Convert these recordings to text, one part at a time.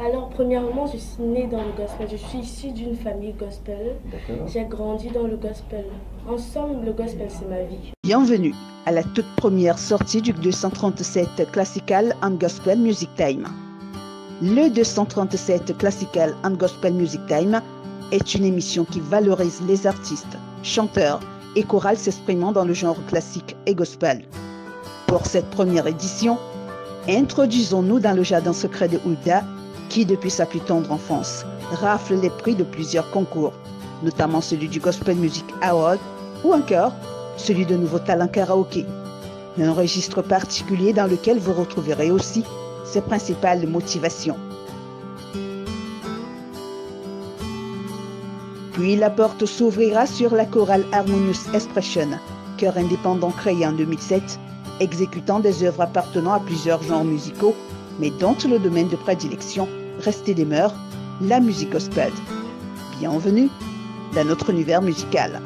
Alors, premièrement, je suis née dans le gospel. Je suis issue d'une famille gospel. J'ai grandi dans le gospel. En somme, le gospel, c'est ma vie. Bienvenue à la toute première sortie du 237 Classical and Gospel Music Time. Le 237 Classical and Gospel Music Time est une émission qui valorise les artistes, chanteurs et chorales s'exprimant dans le genre classique et gospel. Pour cette première édition, introduisons-nous dans le jardin secret de Hulda, qui depuis sa plus tendre enfance rafle les prix de plusieurs concours, notamment celui du Gospel Music Award ou encore celui de Nouveau Talent Karaoké. Un registre particulier dans lequel vous retrouverez aussi ses principales motivations. Puis la porte s'ouvrira sur la chorale Harmonious Expression, chœur indépendant créé en 2007, exécutant des œuvres appartenant à plusieurs genres musicaux, mais dont le domaine de prédilection reste et demeure la musique gospel. Bienvenue dans notre univers musical.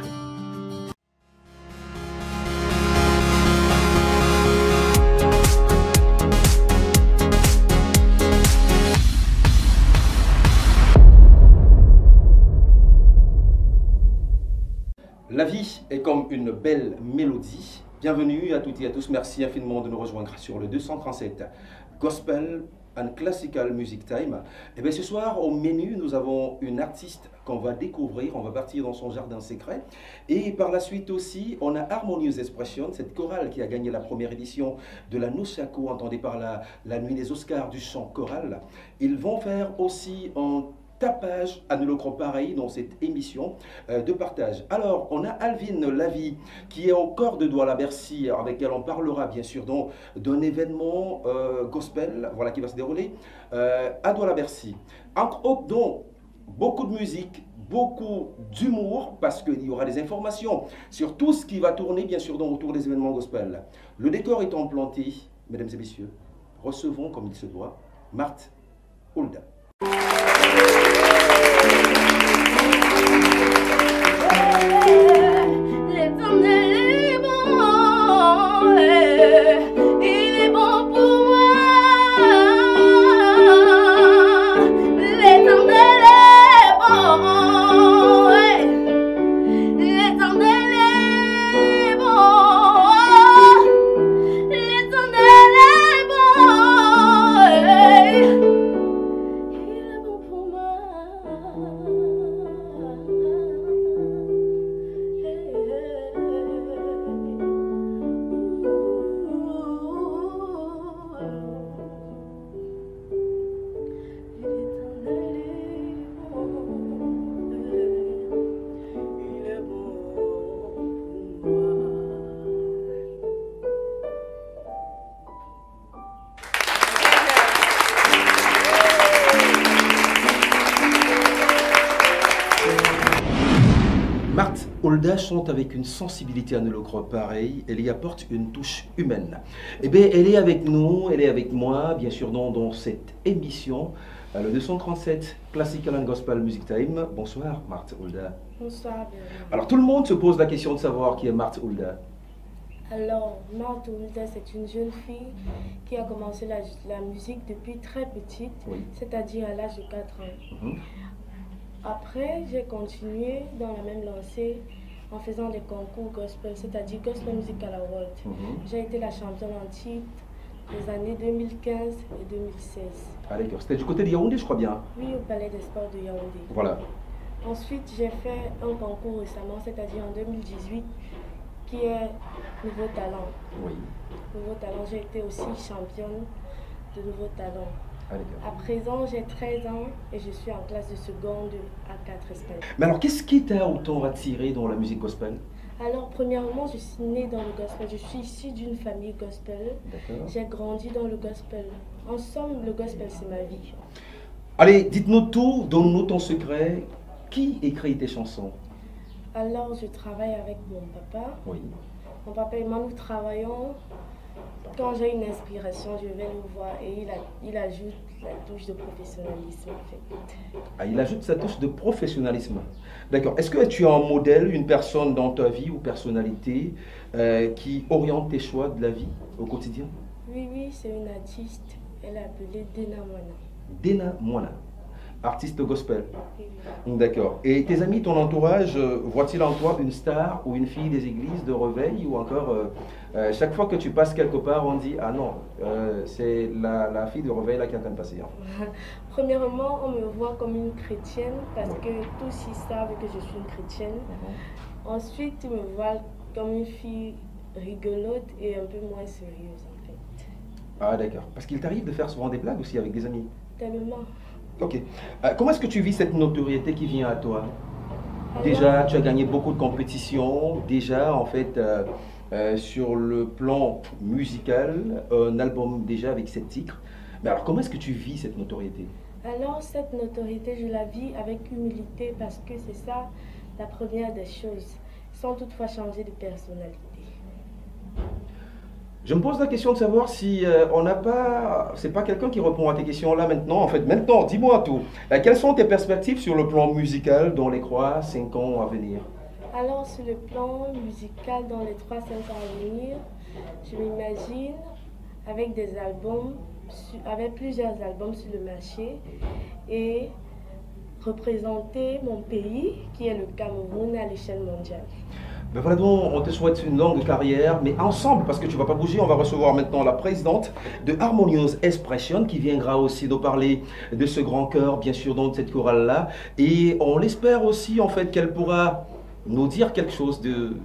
La vie est comme une belle mélodie. Bienvenue à toutes et à tous. Merci infiniment de nous rejoindre sur le 237 Gospel and Classical Music Time. Et bien ce soir, au menu, nous avons une artiste qu'on va découvrir. On va partir dans son jardin secret. Et par la suite aussi, on a Harmonious Expression, cette chorale qui a gagné la première édition de la Nosako, entendue par la nuit des Oscars du chant choral. Ils vont faire aussi un tapage à nos pareil dans cette émission de partage. Alors, on a Alvin Lavie qui est au corps de Douala Bercy, avec elle on parlera bien sûr d'un événement gospel, voilà, qui va se dérouler à Douala Bercy. Entre autres, donc, beaucoup de musique, beaucoup d'humour, parce qu'il y aura des informations sur tout ce qui va tourner bien sûr autour des événements gospel. Le décor étant planté, mesdames et messieurs, recevons comme il se doit Marthe Hulda. Marthe Hulda chante avec une sensibilité à ne le croire pareil, elle y apporte une touche humaine. Eh bien, elle est avec nous, elle est avec moi, bien sûr, dans cette émission, le 237 Classical and Gospel Music Time. Bonsoir, Marthe Hulda. Bonsoir. Alors, tout le monde se pose la question de savoir qui est Marthe Hulda. Alors, Marthe Hulda, c'est une jeune fille qui a commencé la musique depuis très petite, c'est-à-dire à l'âge de 4 ans. Après, j'ai continué dans la même lancée en faisant des concours gospel, c'est-à-dire Gospel Musical Award. J'ai été la championne en titre les années 2015 et 2016. Ah d'accord, c'était du côté de Yaoundé, je crois bien. Oui, au Palais des Sports de Yaoundé. Voilà. Ensuite, j'ai fait un concours récemment, c'est-à-dire en 2018, qui est Nouveau Talent. Oui. Nouveau Talent, j'ai été aussi championne de Nouveau Talent. Ah, à présent, j'ai 13 ans et je suis en classe de seconde à 4 espagnol. Mais alors, qu'est-ce qui t'a autant attiré dans la musique gospel? Alors, premièrement, je suis née dans le gospel. Je suis issue d'une famille gospel. J'ai grandi dans le gospel. En somme, le gospel, c'est ma vie. Allez, dites-nous tout, donne-nous ton secret. Qui écrit tes chansons? Alors, je travaille avec mon papa. Oui. Mon papa et moi, nous travaillons. Quand j'ai une inspiration, je vais le voir et il ajoute la touche de professionnalisme. En fait. Ah, il ajoute sa touche de professionnalisme. D'accord. Est-ce que tu as un modèle, une personne dans ta vie ou personnalité qui oriente tes choix de la vie au quotidien? Oui, c'est une artiste. Elle est appelée Dena Moana. Dena Moana, artiste gospel. D'accord. Et tes amis, ton entourage, voient-ils en toi une star ou une fille des églises de Reveil, ou encore chaque fois que tu passes quelque part, on dit ah non, c'est la fille de Reveil là qui est en train de passer. Hein. Premièrement, on me voit comme une chrétienne parce que tous ils savent que je suis une chrétienne. Ensuite, ils me voient comme une fille rigolote et un peu moins sérieuse en fait. Ah d'accord. Parce qu'il t'arrive de faire souvent des blagues aussi avec des amis. Tellement. Ok. Comment est-ce que tu vis cette notoriété qui vient à toi? Déjà, tu as gagné beaucoup de compétitions. Déjà, en fait, sur le plan musical, un album déjà avec 7 titres. Mais alors, comment est-ce que tu vis cette notoriété? Alors, cette notoriété, je la vis avec humilité parce que c'est ça la première des choses, sans toutefois changer de personnalité. Je me pose la question de savoir si on n'a pas... C'est pas quelqu'un qui répond à tes questions là maintenant. En fait, maintenant, dis-moi tout. Quelles sont tes perspectives sur le plan musical dans les 3-5 ans à venir? Alors, sur le plan musical, dans les 3-5 ans à venir, je m'imagine avec des albums, avec plusieurs albums sur le marché et représenter mon pays, qui est le Cameroun, à l'échelle mondiale. Ben voilà donc, on te souhaite une longue carrière, mais ensemble, parce que tu ne vas pas bouger, on va recevoir maintenant la présidente de Harmonious Expression qui viendra aussi nous parler de ce grand cœur, bien sûr, dans cette chorale-là. Et on l'espère aussi, en fait, qu'elle pourra nous dire quelque chose de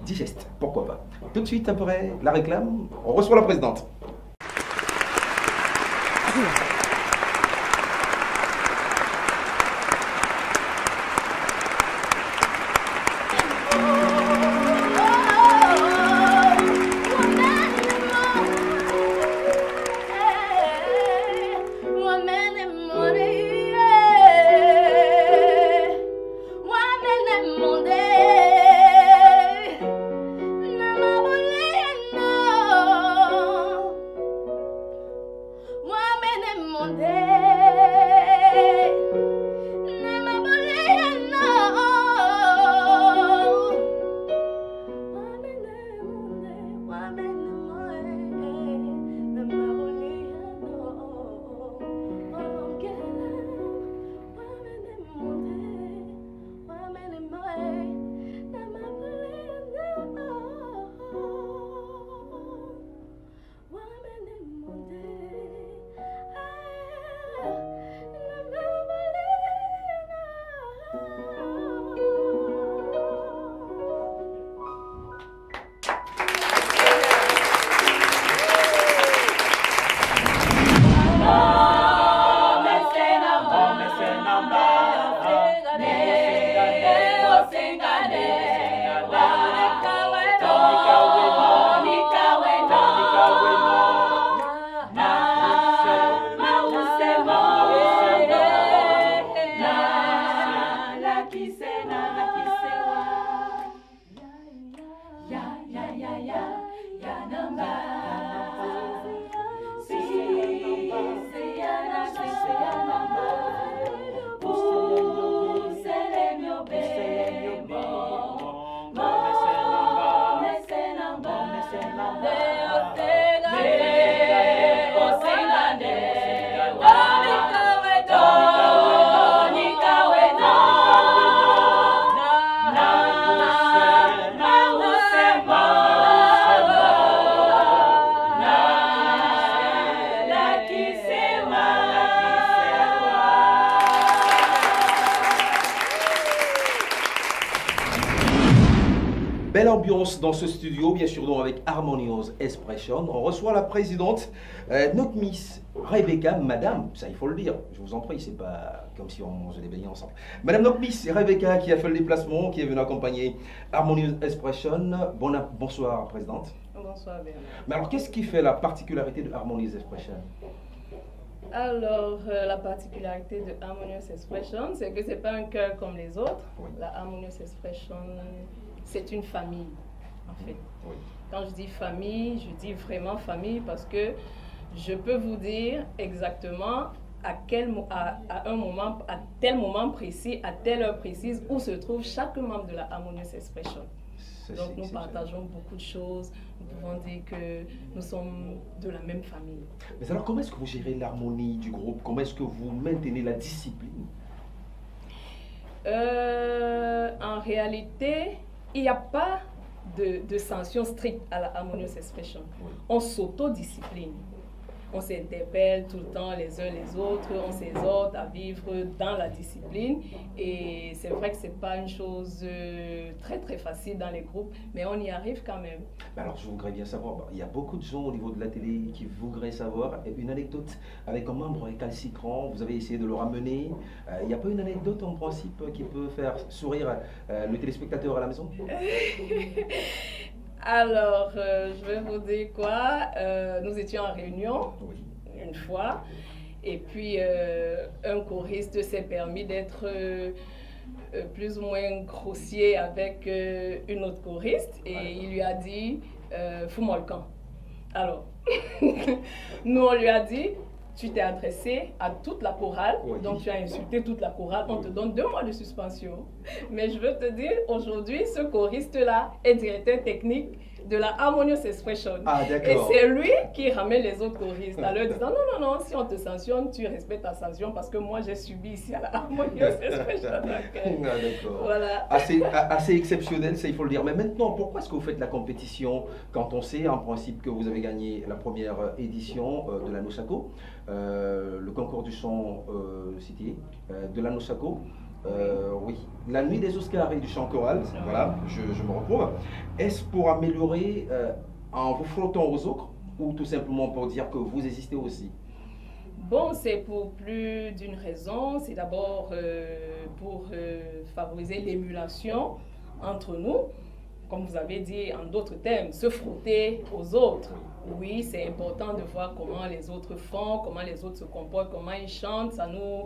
digeste, pourquoi pas. Tout de suite, après la réclame, on reçoit la présidente. Belle ambiance dans ce studio, bien sûr, donc avec Harmonious Expression. On reçoit la présidente, notre Miss Rebecca, Madame, ça il faut le dire, je vous en prie, c'est pas comme si on mangeait des beignets ensemble. Madame notre Miss Rebecca qui a fait le déplacement, qui est venue accompagner Harmonious Expression. Bonsoir, présidente. Bonsoir, Bernard. Mais alors, qu'est-ce qui fait la particularité de Harmonious Expression? Alors, la particularité de Harmonious Expression, c'est que ce n'est pas un chœur comme les autres. Oui. La Harmonious Expression, c'est une famille, en fait. Oui. Quand je dis famille, je dis vraiment famille parce que je peux vous dire exactement à tel moment précis, à telle heure précise, où se trouve chaque membre de la Harmonious Expression. Donc nous partageons beaucoup de choses, nous pouvons dire que nous sommes de la même famille. Mais alors comment est-ce que vous gérez l'harmonie du groupe? Comment est-ce que vous maintenez la discipline? En réalité, il n'y a pas de sanctions strictes à la Harmonious Expression. Oui. On s'autodiscipline. On s'interpelle tout le temps les uns les autres, on s'exhorte à vivre dans la discipline. Et c'est vrai que ce n'est pas une chose très très facile dans les groupes, mais on y arrive quand même. Alors je voudrais bien savoir, il y a beaucoup de gens au niveau de la télé qui voudraient savoir une anecdote avec un membre récalcitrant, vous avez essayé de le ramener. Il n'y a pas une anecdote en principe qui peut faire sourire le téléspectateur à la maison? Alors, je vais vous dire quoi. Nous étions en réunion une fois, et puis un choriste s'est permis d'être plus ou moins grossier avec une autre choriste, et il lui a dit fous-moi le camp. Alors, nous on lui a dit tu t'es adressé à toute la chorale, donc tu as insulté toute la chorale, on te donne 2 mois de suspension. Mais je veux te dire, aujourd'hui, ce choriste-là est directeur technique de la Harmonious Expression. Ah, et c'est lui qui ramène les autres choristes en leur disant non, si on te sanctionne, tu respectes ta sanction parce que moi j'ai subi ici à la Harmonious Expression. D'accord. Voilà. Assez exceptionnel, ça il faut le dire. Mais maintenant, pourquoi est-ce que vous faites la compétition quand on sait en principe que vous avez gagné la première édition de la Nosako, le concours du chant cité de la Nosako? Oui, la nuit des Oscars et du chant choral, voilà, je me retrouve. Est-ce pour améliorer en vous frottant aux autres ou tout simplement pour dire que vous existez aussi? Bon, c'est pour plus d'une raison. C'est d'abord pour favoriser l'émulation entre nous. Comme vous avez dit en d'autres termes, se frotter aux autres. Oui, c'est important de voir comment les autres font, comment les autres se comportent, comment ils chantent. Ça nous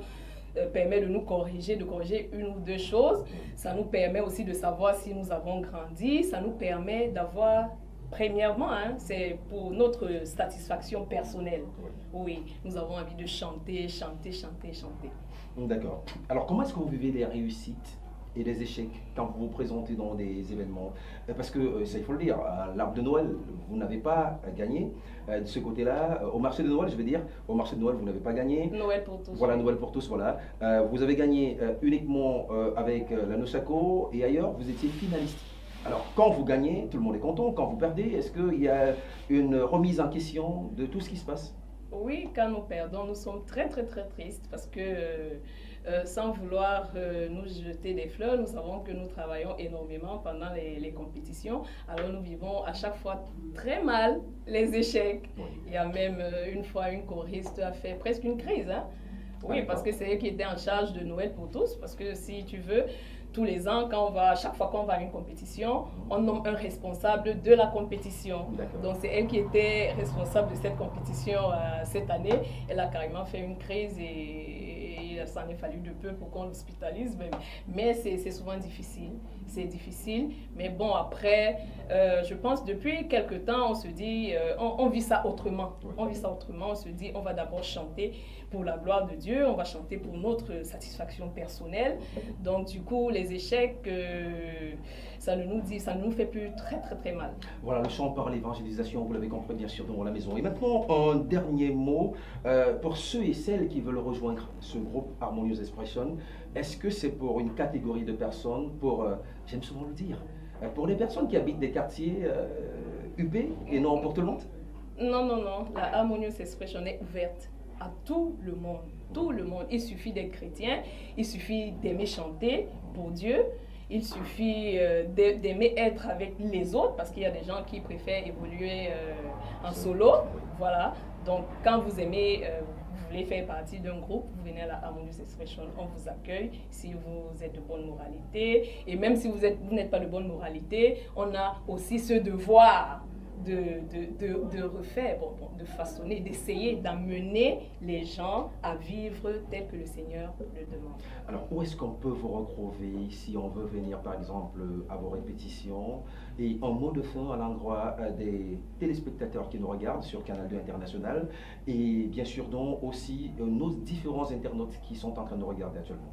permet de nous corriger, de corriger 1 ou 2 choses. Ça nous permet aussi de savoir si nous avons grandi. Ça nous permet d'avoir, premièrement, c'est pour notre satisfaction personnelle. Oui, nous avons envie de chanter, chanter, chanter, chanter. D'accord. Alors, comment est-ce que vous vivez les réussites et les échecs quand vous vous présentez dans des événements? Parce que, ça il faut le dire, à l'Arbre de Noël, vous n'avez pas gagné. De ce côté-là, au marché de Noël, je veux dire, au marché de Noël, vous n'avez pas gagné. Noël pour tous. Voilà, Noël pour tous, voilà. Vous avez gagné uniquement avec la Nosako et ailleurs, vous étiez finaliste. Alors, quand vous gagnez, tout le monde est content. Quand vous perdez, est-ce qu'il y a une remise en question de tout ce qui se passe? Oui, quand nous perdons, nous sommes très, très, très tristes parce que sans vouloir nous jeter des fleurs, nous savons que nous travaillons énormément pendant les compétitions. Alors nous vivons à chaque fois très mal les échecs. Il y a même une fois, une choriste a fait presque une crise. Oui, parce que c'est elle qui était en charge de Noël pour tous. Parce que si tu veux, tous les ans, chaque fois qu'on va à une compétition, on nomme un responsable de la compétition. Donc c'est elle qui était responsable de cette compétition cette année. Elle a carrément fait une crise et il s'en est fallu de peu pour qu'on l'hospitalise. Mais c'est souvent difficile. C'est difficile. Mais bon, après, je pense depuis quelque temps, on se dit, on vit ça autrement. On vit ça autrement. On se dit, on va d'abord chanter pour la gloire de Dieu. On va chanter pour notre satisfaction personnelle. Donc du coup, les échecs, ça ne nous fait plus très très très mal. Voilà, le chant par l'évangélisation, vous l'avez compris bien sûr dans la maison. Et maintenant, un dernier mot pour ceux et celles qui veulent rejoindre ce groupe Harmonious Expression. Est-ce que c'est pour une catégorie de personnes, j'aime souvent le dire, pour les personnes qui habitent des quartiers UP et non pour tout le monde? Non, la Harmonious Expression est ouverte à tout le monde. Tout le monde. Il suffit d'être chrétien, il suffit d'aimer chanter pour Dieu, il suffit d'aimer être avec les autres, parce qu'il y a des gens qui préfèrent évoluer en solo. Voilà. Donc, quand vous aimez, vous voulez faire partie d'un groupe, vous venez à la Harmonious Expression, on vous accueille si vous êtes de bonne moralité. Et même si vous n'êtes pas de bonne moralité, on a aussi ce devoir de refaire, de façonner, d'essayer d'amener les gens à vivre tel que le Seigneur le demande. Alors, où est-ce qu'on peut vous retrouver si on veut venir, par exemple, à vos répétitions? Et un mot de fin à l'endroit des téléspectateurs qui nous regardent sur Canal 2 International et bien sûr donc aussi nos différents internautes qui sont en train de nous regarder actuellement.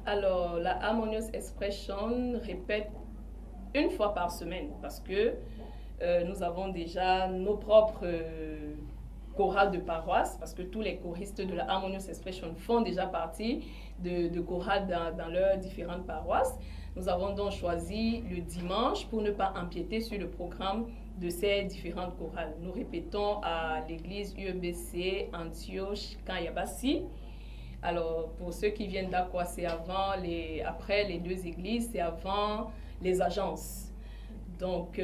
Alors, la Harmonious Expression répète une fois par semaine parce que nous avons déjà nos propres chorales de paroisse, parce que tous les choristes de la Harmonious Expression font déjà partie de chorales dans leurs différentes paroisses. Nous avons donc choisi le dimanche pour ne pas empiéter sur le programme de ces différentes chorales. Nous répétons à l'église UEBC Antioche Kanyabasi. Alors, pour ceux qui viennent d'Aqua, c'est après les deux églises, c'est avant les agences. Donc,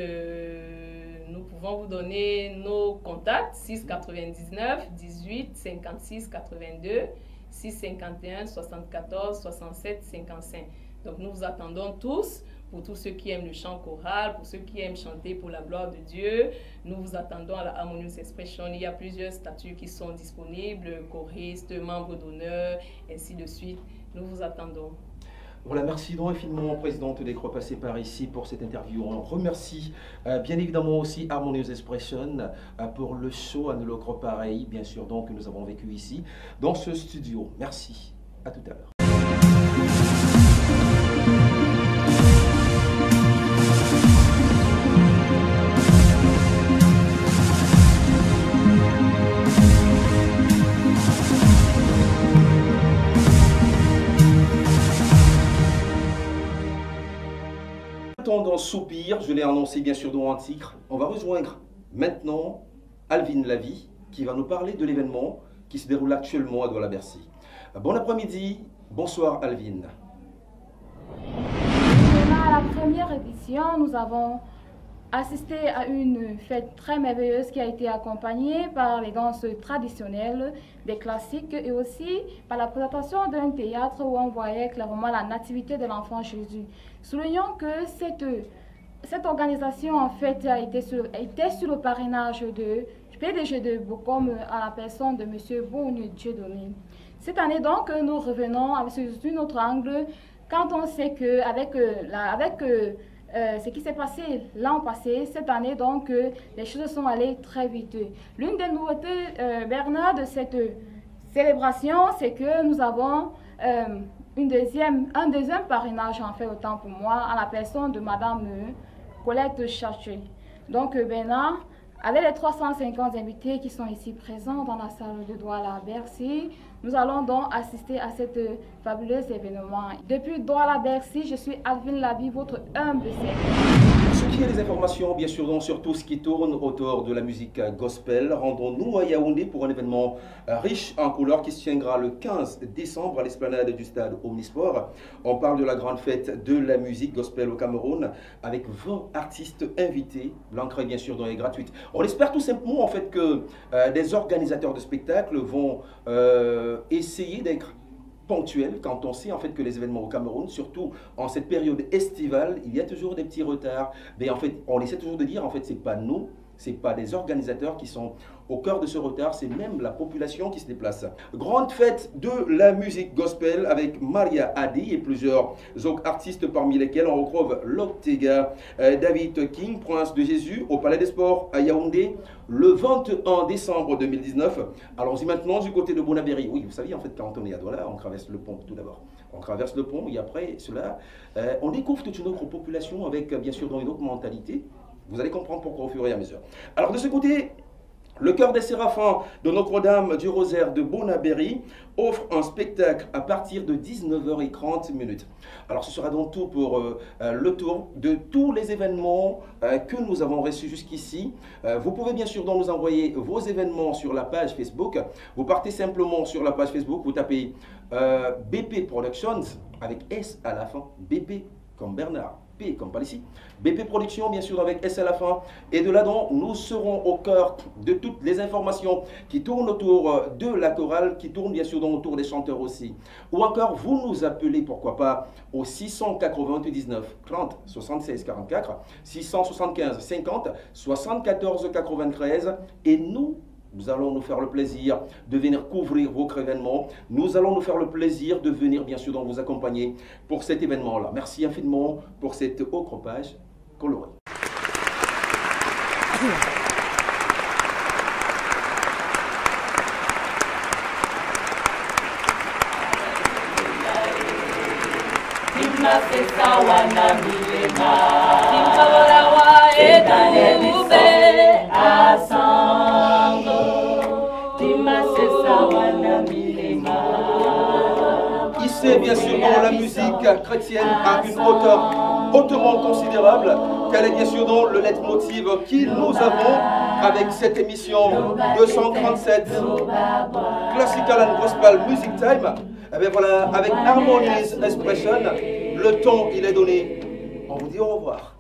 nous pouvons vous donner nos contacts, 6 99 18 56 82, 6 51 74 67 55. Donc, nous vous attendons tous, pour tous ceux qui aiment le chant choral, pour ceux qui aiment chanter pour la gloire de Dieu. Nous vous attendons à la Harmonious Expression. Il y a plusieurs statuts qui sont disponibles, choristes, membres d'honneur, ainsi de suite. Nous vous attendons. Voilà, merci donc infiniment, présidente des Croix passées par ici pour cette interview. On remercie bien évidemment aussi Harmonious Expression pour le show à le Croix pareil, bien sûr, donc que nous avons vécu ici dans ce studio. Merci, à tout à l'heure. Dans Soupir, je l'ai annoncé bien sûr dans un titre, on va rejoindre maintenant Alvin Lavie qui va nous parler de l'événement qui se déroule actuellement à Douala-Bercy. Bon après-midi, bonsoir Alvin. À la première édition, nous avons assisté à une fête très merveilleuse qui a été accompagnée par les danses traditionnelles, des classiques et aussi par la présentation d'un théâtre où on voyait clairement la nativité de l'enfant Jésus. Soulignons que cette organisation en fait était sur le parrainage de PDG de Bocom à la personne de M. Bouni Dieudonné. Cette année donc, nous revenons sur un autre angle quand on sait qu'avec ce qui s'est passé l'an passé, cette année, donc, les choses sont allées très vite. L'une des nouveautés, Bernard, de cette célébration, c'est que nous avons un deuxième parrainage, en fait, autant pour moi, à la personne de Madame Colette Chaché. Donc, Bernard, avec les 350 invités qui sont ici présents dans la salle de Douala-Bercy, nous allons donc assister à cet fabuleux événement. Depuis Douala-Bercy, je suis Alvin Lavie, votre humble serviteur. Ce qui est des informations, bien sûr, donc, sur tout ce qui tourne autour de la musique gospel, rendons-nous à Yaoundé pour un événement riche en couleurs qui se tiendra le 15 décembre à l'esplanade du stade Omnisport. On parle de la grande fête de la musique gospel au Cameroun avec 20 artistes invités. L'entrée, bien sûr, est gratuite. On espère tout simplement en fait que des organisateurs de spectacles vont essayer d'être ponctuels quand on sait en fait que les événements au Cameroun, surtout en cette période estivale, il y a toujours des petits retards. Mais en fait, on essaie toujours de dire en fait c'est pas nous, c'est pas des organisateurs qui sont au cœur de ce retard, c'est même la population qui se déplace. Grande fête de la musique gospel avec Maria Adi et plusieurs autres artistes parmi lesquels on retrouve Loctega, David King, Prince de Jésus au Palais des Sports à Yaoundé le 21 décembre 2019. Allons-y maintenant du côté de Bonabéry. Oui, vous savez en fait quand on est à Douala, on traverse le pont tout d'abord. On traverse le pont et après cela, on découvre toute une autre population avec bien sûr dans une autre mentalité. Vous allez comprendre pourquoi au fur et à mesure. Alors de ce côté, le chœur des Séraphins de Notre-Dame du Rosaire de Bonabéry offre un spectacle à partir de 19h30. Alors ce sera donc tout pour le tour de tous les événements que nous avons reçus jusqu'ici. Vous pouvez bien sûr donc nous envoyer vos événements sur la page Facebook. Vous partez simplement sur la page Facebook, vous tapez BP Productions avec S à la fin, BP comme Bernard. Comme par ici, BP Productions bien sûr avec S à la fin, et de là donc nous serons au cœur de toutes les informations qui tournent autour de la chorale, qui tournent bien sûr donc autour des chanteurs aussi, ou encore vous nous appelez pourquoi pas au 699 30 76 44 675 50 74 93 et nous allons nous faire le plaisir de venir couvrir votre événement. Nous allons nous faire le plaisir de venir, bien sûr, vous accompagner pour cet événement-là. Merci infiniment pour cette accrochage colorée. Mafesa wana mile Ici, bien sûr, dans la musique chrétienne à une hauteur hautement considérable, quel est bien sûr dans le leitmotiv que nous avons avec cette émission 237 Classical and Gospel Music Time. Et bien voilà, avec Harmonious Expression, le temps il est donné. On vous dit au revoir.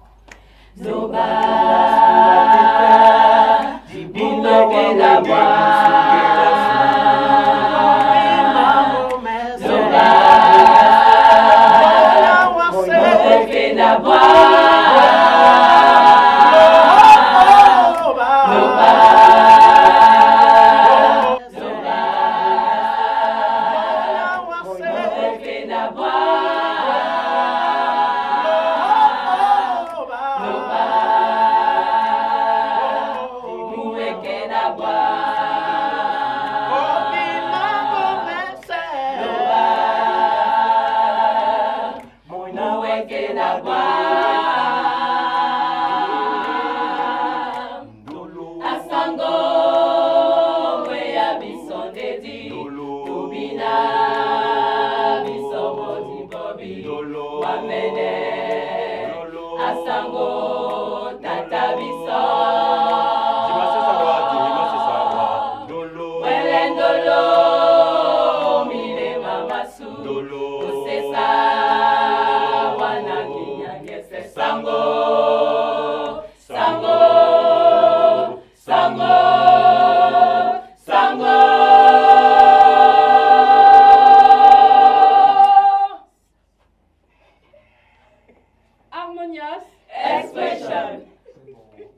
Harmonious Expression.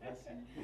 Merci.